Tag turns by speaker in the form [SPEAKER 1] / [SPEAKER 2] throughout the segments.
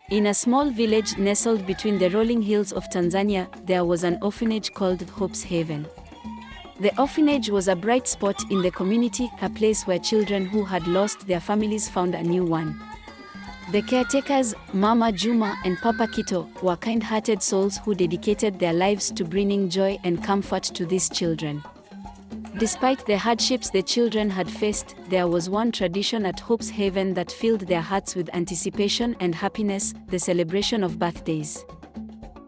[SPEAKER 1] In a small village nestled between the rolling hills of Tanzania, there was an orphanage called Hope's Haven. The orphanage was a bright spot in the community, a place where children who had lost their families found a new one. The caretakers, Mama Juma and Papa Kito, were kind-hearted souls who dedicated their lives to bringing joy and comfort to these children. Despite the hardships the children had faced, there was one tradition at Hope's Haven that filled their hearts with anticipation and happiness: the celebration of birthdays.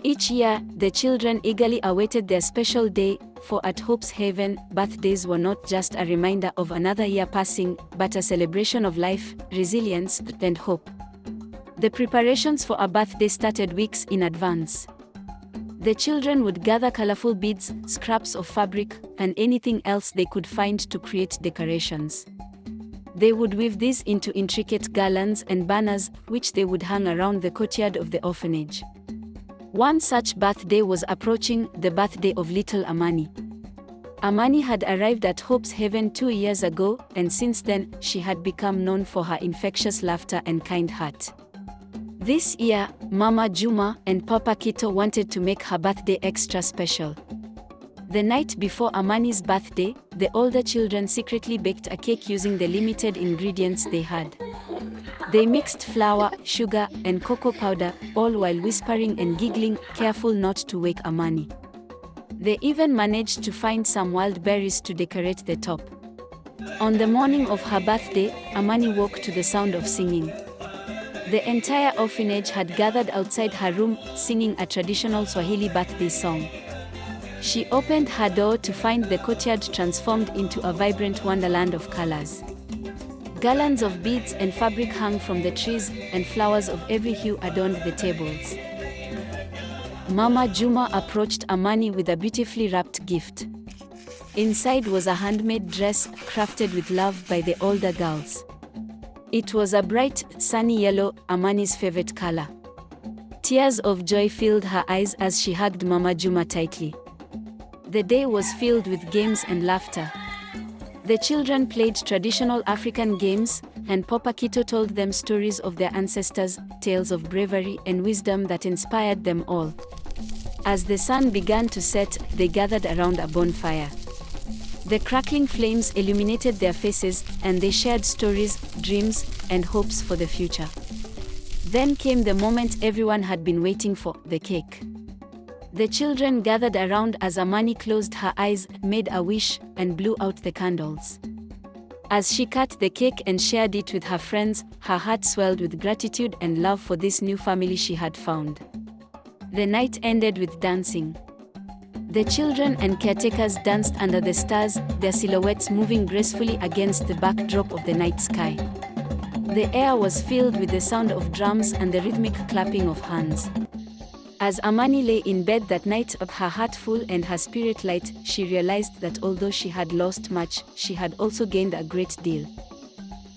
[SPEAKER 1] Each year, the children eagerly awaited their special day, for at Hope's Haven, birthdays were not just a reminder of another year passing, but a celebration of life, resilience, and hope. The preparations for a birthday started weeks in advance. The children would gather colorful beads, scraps of fabric, and anything else they could find to create decorations. They would weave these into intricate garlands and banners, which they would hang around the courtyard of the orphanage. One such birthday was approaching, the birthday of little Amani. Amani had arrived at Hope's Haven 2 years ago, and since then, she had become known for her infectious laughter and kind heart. This year, Mama Juma and Papa Kito wanted to make her birthday extra special. The night before Amani's birthday, the older children secretly baked a cake using the limited ingredients they had. They mixed flour, sugar, and cocoa powder, all while whispering and giggling, careful not to wake Amani. They even managed to find some wild berries to decorate the top. On the morning of her birthday, Amani woke to the sound of singing. The entire orphanage had gathered outside her room, singing a traditional Swahili birthday song. She opened her door to find the courtyard transformed into a vibrant wonderland of colors. Garlands of beads and fabric hung from the trees, and flowers of every hue adorned the tables. Mama Juma approached Amani with a beautifully wrapped gift. Inside was a handmade dress, crafted with love by the older girls. It was a bright, sunny yellow, Amani's favorite color. Tears of joy filled her eyes as she hugged Mama Juma tightly. The day was filled with games and laughter. The children played traditional African games, and Papa Kito told them stories of their ancestors, tales of bravery and wisdom that inspired them all. As the sun began to set, they gathered around a bonfire. The crackling flames illuminated their faces, and they shared stories, dreams, and hopes for the future. Then came the moment everyone had been waiting for: the cake. The children gathered around as Amani closed her eyes, made a wish, and blew out the candles. As she cut the cake and shared it with her friends, her heart swelled with gratitude and love for this new family she had found. The night ended with dancing. The children and caretakers danced under the stars, their silhouettes moving gracefully against the backdrop of the night sky. The air was filled with the sound of drums and the rhythmic clapping of hands. As Amani lay in bed that night, her heart full and her spirit light, she realized that although she had lost much, she had also gained a great deal.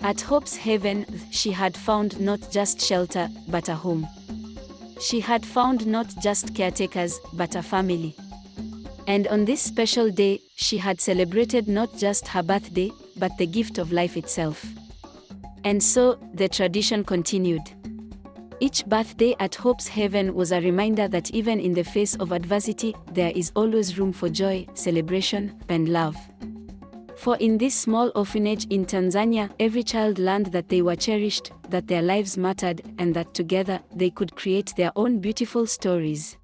[SPEAKER 1] At Hope's Haven, she had found not just shelter, but a home. She had found not just caretakers, but a family. And on this special day, she had celebrated not just her birthday, but the gift of life itself. And so, the tradition continued. Each birthday at Hope's Haven was a reminder that even in the face of adversity, there is always room for joy, celebration, and love. For in this small orphanage in Tanzania, every child learned that they were cherished, that their lives mattered, and that together, they could create their own beautiful stories.